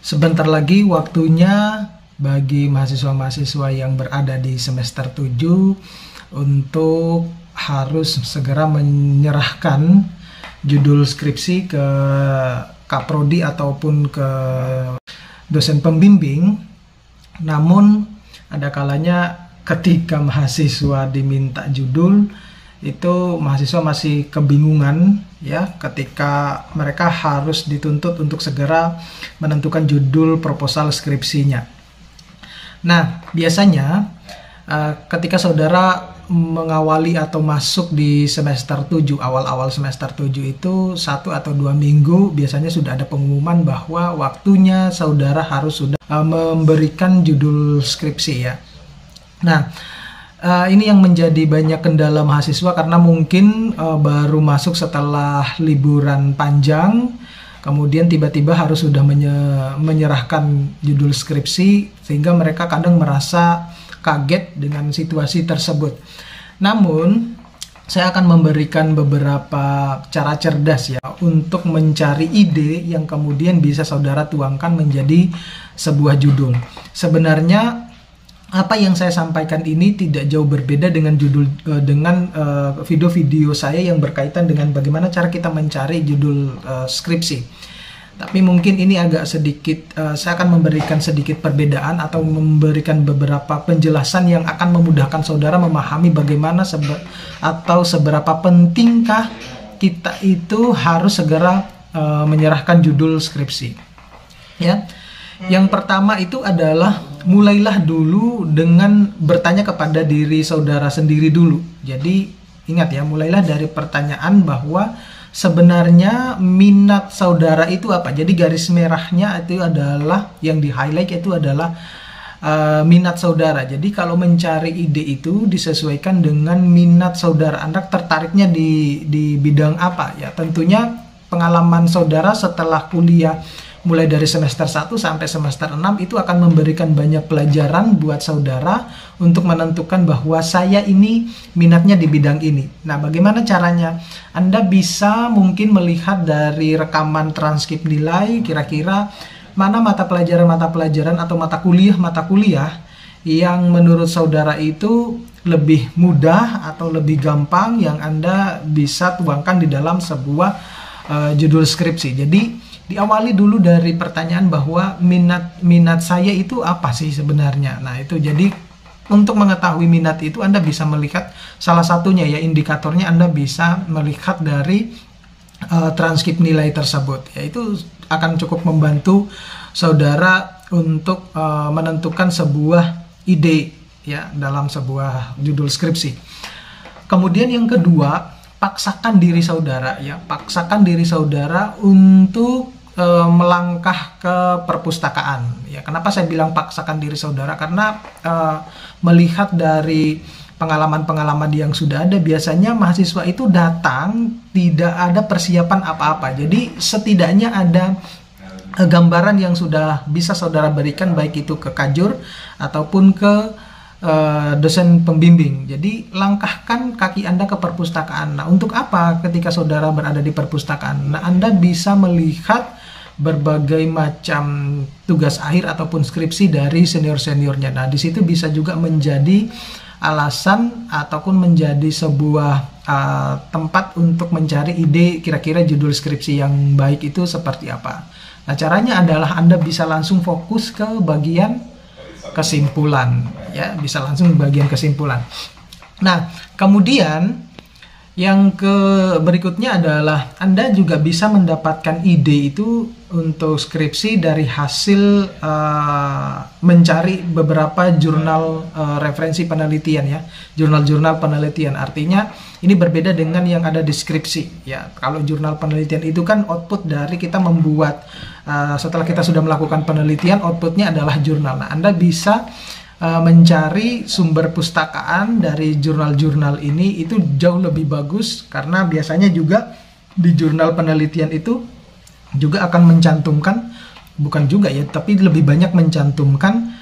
Sebentar lagi waktunya bagi mahasiswa-mahasiswa yang berada di semester 7 untuk harus segera menyerahkan judul skripsi ke Kaprodi ataupun ke dosen pembimbing. Namun ada kalanya ketika mahasiswa diminta judul, itu mahasiswa masih kebingungan ya ketika mereka harus dituntut untuk segera menentukan judul proposal skripsinya. Nah, biasanya ketika saudara mengawali atau masuk di semester 7, awal-awal semester 7 itu 1 atau 2 minggu biasanya sudah ada pengumuman bahwa waktunya saudara harus sudah memberikan judul skripsi ya. Nah, ini yang menjadi banyak kendala mahasiswa karena mungkin baru masuk setelah liburan panjang, kemudian tiba-tiba harus sudah menyerahkan judul skripsi, sehingga mereka kadang merasa kaget dengan situasi tersebut. Namun, saya akan memberikan beberapa cara cerdas ya untuk mencari ide yang kemudian bisa saudara tuangkan menjadi sebuah judul. Sebenarnya apa yang saya sampaikan ini tidak jauh berbeda dengan video-video saya yang berkaitan dengan bagaimana cara kita mencari judul skripsi. Tapi mungkin ini agak sedikit, saya akan memberikan sedikit perbedaan atau memberikan beberapa penjelasan yang akan memudahkan saudara memahami bagaimana atau seberapa pentingkah kita itu harus segera menyerahkan judul skripsi. Ya. Yang pertama itu adalah mulailah dulu dengan bertanya kepada diri saudara sendiri dulu. Jadi ingat ya, mulailah dari pertanyaan bahwa sebenarnya minat saudara itu apa. Jadi garis merahnya itu adalah, yang di highlight itu adalah minat saudara. Jadi kalau mencari ide itu disesuaikan dengan minat saudara. Anda tertariknya di bidang apa ya. Tentunya pengalaman saudara setelah kuliah mulai dari semester 1 sampai semester 6 itu akan memberikan banyak pelajaran buat saudara untuk menentukan bahwa saya ini minatnya di bidang ini. Nah, bagaimana caranya? Anda bisa mungkin melihat dari rekaman transkrip nilai, kira-kira mana mata pelajaran atau mata kuliah yang menurut saudara itu lebih mudah atau lebih gampang yang Anda bisa tuangkan di dalam sebuah judul skripsi. Jadi diawali dulu dari pertanyaan bahwa minat saya itu apa sih sebenarnya. Nah, itu jadi untuk mengetahui minat itu Anda bisa melihat salah satunya ya, indikatornya Anda bisa melihat dari transkrip nilai tersebut. Ya, itu akan cukup membantu saudara untuk menentukan sebuah ide ya dalam sebuah judul skripsi. Kemudian yang kedua, paksakan diri saudara ya, paksakan diri saudara untuk melangkah ke perpustakaan ya. Kenapa saya bilang paksakan diri saudara? Karena melihat dari pengalaman-pengalaman yang sudah ada, biasanya mahasiswa itu datang tidak ada persiapan apa-apa. Jadi setidaknya ada gambaran yang sudah bisa saudara berikan, baik itu ke kajur ataupun ke dosen pembimbing. Jadi langkahkan kaki Anda ke perpustakaan. Nah, untuk apa ketika saudara berada di perpustakaan? Nah, Anda bisa melihat berbagai macam tugas akhir ataupun skripsi dari senior-seniornya. Nah, di situ bisa juga menjadi alasan ataupun menjadi sebuah tempat untuk mencari ide kira-kira judul skripsi yang baik itu seperti apa. Nah, caranya adalah Anda bisa langsung fokus ke bagian kesimpulan ya, bisa langsung bagian kesimpulan. Nah, kemudian yang berikutnya adalah Anda juga bisa mendapatkan ide itu untuk skripsi dari hasil mencari beberapa jurnal referensi penelitian ya, jurnal-jurnal penelitian. Artinya ini berbeda dengan yang ada di skripsi ya. Kalau jurnal penelitian itu kan output dari kita membuat, setelah kita sudah melakukan penelitian, outputnya adalah jurnal. Nah, Anda bisa mencari sumber pustakaan dari jurnal-jurnal ini, itu jauh lebih bagus karena biasanya juga di jurnal penelitian itu juga akan mencantumkan, bukan juga ya, tapi lebih banyak mencantumkan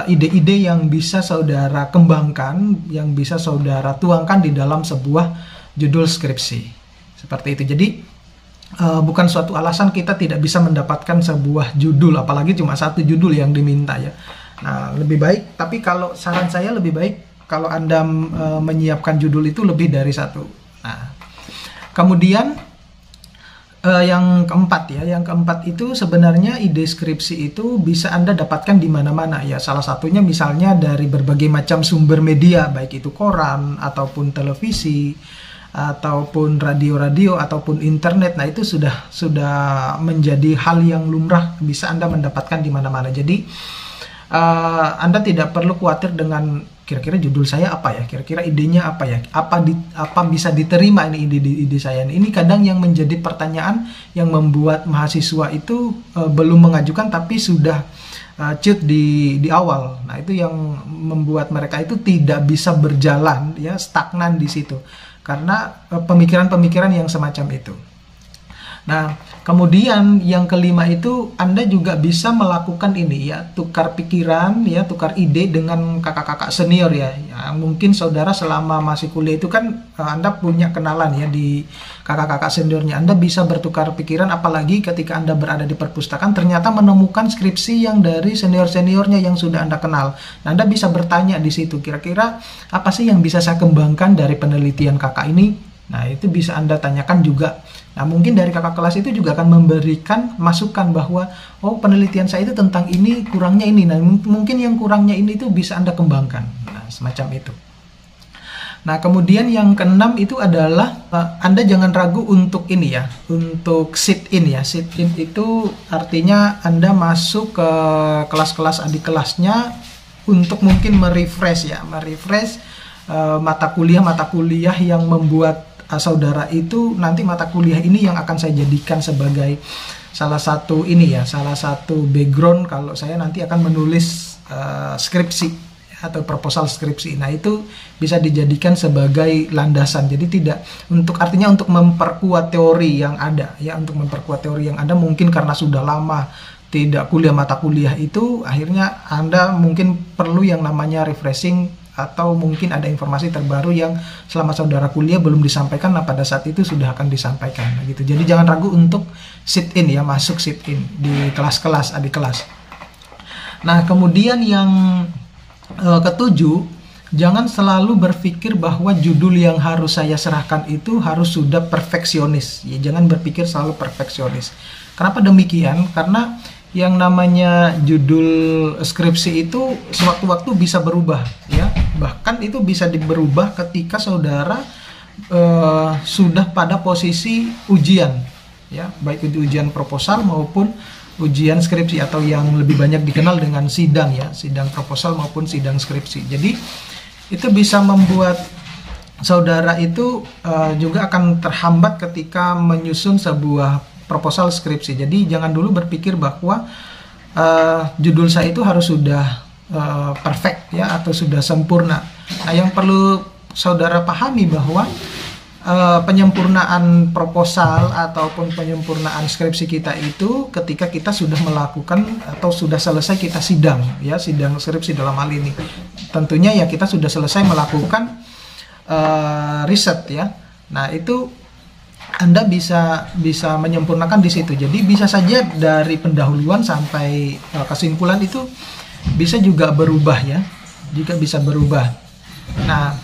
ide-ide yang bisa saudara kembangkan, yang bisa saudara tuangkan di dalam sebuah judul skripsi. Seperti itu. Jadi bukan suatu alasan kita tidak bisa mendapatkan sebuah judul, apalagi cuma satu judul yang diminta ya. Nah, lebih baik, tapi kalau saran saya lebih baik kalau Anda menyiapkan judul itu lebih dari satu. Nah, kemudian yang keempat ya, yang keempat itu sebenarnya ide skripsi itu bisa Anda dapatkan di mana-mana ya. Salah satunya misalnya dari berbagai macam sumber media, baik itu koran ataupun televisi ataupun radio-radio ataupun internet. Nah, itu sudah menjadi hal yang lumrah, bisa Anda mendapatkan di mana-mana. Jadi Anda tidak perlu khawatir dengan kira-kira judul saya apa ya, kira-kira idenya apa ya, apa bisa diterima ini ide saya. Ini kadang yang menjadi pertanyaan yang membuat mahasiswa itu belum mengajukan tapi sudah cut di awal. Nah, itu yang membuat mereka itu tidak bisa berjalan ya, stagnan di situ karena pemikiran-pemikiran yang semacam itu. Nah, kemudian yang kelima itu Anda juga bisa melakukan ini ya, tukar pikiran ya, tukar ide dengan kakak-kakak senior ya. Ya, mungkin saudara selama masih kuliah itu kan Anda punya kenalan ya di kakak-kakak seniornya. Anda bisa bertukar pikiran, apalagi ketika Anda berada di perpustakaan ternyata menemukan skripsi yang dari senior-seniornya yang sudah Anda kenal. Nah, Anda bisa bertanya di situ, kira-kira apa sih yang bisa saya kembangkan dari penelitian kakak ini? Nah, itu bisa Anda tanyakan juga. Nah, mungkin dari kakak kelas itu juga akan memberikan masukan bahwa, oh, penelitian saya itu tentang ini, kurangnya ini. Nah, mungkin yang kurangnya ini itu bisa Anda kembangkan. Nah, semacam itu. Nah, kemudian yang keenam itu adalah Anda jangan ragu untuk ini ya, untuk sit in ya. Sit in itu artinya Anda masuk ke kelas-kelas adik kelasnya untuk mungkin merefresh ya, mata kuliah yang membuat saudara itu nanti mata kuliah ini yang akan saya jadikan sebagai salah satu background kalau saya nanti akan menulis skripsi atau proposal skripsi. Nah, itu bisa dijadikan sebagai landasan. Jadi artinya untuk memperkuat teori yang ada ya, untuk memperkuat teori yang ada mungkin karena sudah lama tidak kuliah mata kuliah itu, akhirnya Anda mungkin perlu yang namanya refreshing atau mungkin ada informasi terbaru yang selama saudara kuliah belum disampaikan, nah pada saat itu sudah akan disampaikan gitu. Jadi jangan ragu untuk sit in ya, masuk sit in di kelas-kelas adik kelas. Nah, kemudian yang ketujuh, jangan selalu berpikir bahwa judul yang harus saya serahkan itu harus sudah perfeksionis ya, jangan berpikir selalu perfeksionis. Kenapa demikian? Karena yang namanya judul skripsi itu sewaktu-waktu bisa berubah ya, bahkan itu bisa berubah ketika saudara sudah pada posisi ujian ya, baik itu ujian proposal maupun ujian skripsi atau yang lebih banyak dikenal dengan sidang ya, sidang proposal maupun sidang skripsi. Jadi itu bisa membuat saudara itu juga akan terhambat ketika menyusun sebuah proposal skripsi. Jadi jangan dulu berpikir bahwa judul saya itu harus sudah perfect ya atau sudah sempurna. Nah, yang perlu saudara pahami bahwa penyempurnaan proposal ataupun penyempurnaan skripsi kita itu ketika kita sudah melakukan atau sudah selesai kita sidang ya, sidang skripsi dalam hal ini. Tentunya ya kita sudah selesai melakukan riset ya. Nah, itu Anda bisa menyempurnakan di situ. Jadi bisa saja dari pendahuluan sampai kesimpulan itu bisa juga berubah ya, juga bisa berubah. Nah,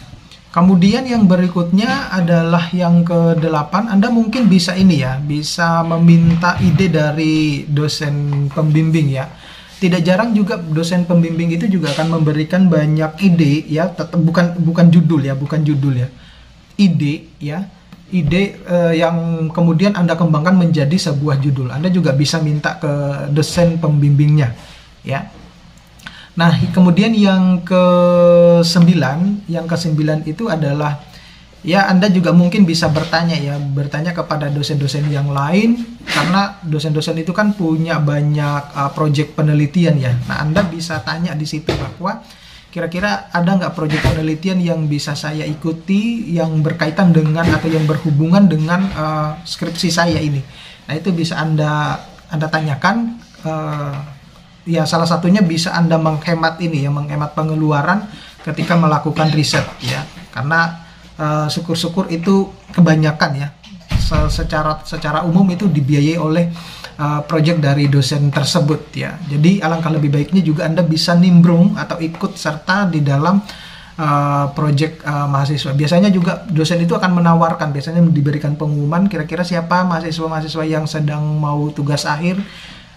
kemudian yang berikutnya adalah yang ke-8, Anda mungkin bisa ini ya, bisa meminta ide dari dosen pembimbing ya. Tidak jarang juga dosen pembimbing itu juga akan memberikan banyak ide ya, bukan judul ya, ide ya. Ide yang kemudian Anda kembangkan menjadi sebuah judul. Anda juga bisa minta ke dosen pembimbingnya ya. Nah, kemudian yang ke-9 itu adalah ya, Anda juga mungkin bisa bertanya kepada dosen-dosen yang lain, karena dosen-dosen itu kan punya banyak proyek penelitian ya. Nah, Anda bisa tanya di situ bahwa kira-kira ada nggak proyek penelitian yang bisa saya ikuti yang berkaitan dengan atau yang berhubungan dengan skripsi saya ini. Nah, itu bisa Anda tanyakan. Ya, salah satunya bisa Anda menghemat pengeluaran ketika melakukan riset ya. Karena syukur-syukur itu kebanyakan ya, secara umum itu dibiayai oleh project dari dosen tersebut ya. Jadi alangkah lebih baiknya juga Anda bisa nimbrung atau ikut serta di dalam project mahasiswa. Biasanya juga dosen itu akan menawarkan, biasanya diberikan pengumuman kira-kira siapa mahasiswa-mahasiswa yang sedang mau tugas akhir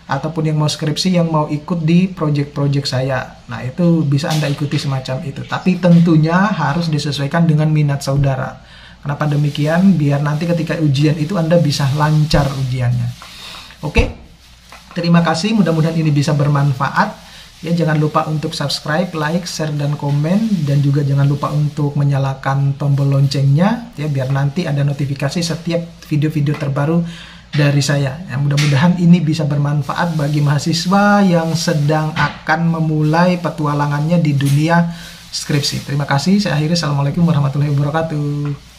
ataupun yang mau skripsi yang mau ikut di project-project saya. Nah, itu bisa Anda ikuti semacam itu. Tapi tentunya harus disesuaikan dengan minat saudara. Kenapa demikian? Biar nanti ketika ujian itu Anda bisa lancar ujiannya. Oke, terima kasih. Mudah-mudahan ini bisa bermanfaat. Ya, jangan lupa untuk subscribe, like, share, dan komen. Dan juga jangan lupa untuk menyalakan tombol loncengnya, ya, biar nanti ada notifikasi setiap video-video terbaru dari saya. Ya, mudah-mudahan ini bisa bermanfaat bagi mahasiswa yang sedang akan memulai petualangannya di dunia skripsi. Terima kasih. Saya akhiri. Assalamualaikum warahmatullahi wabarakatuh.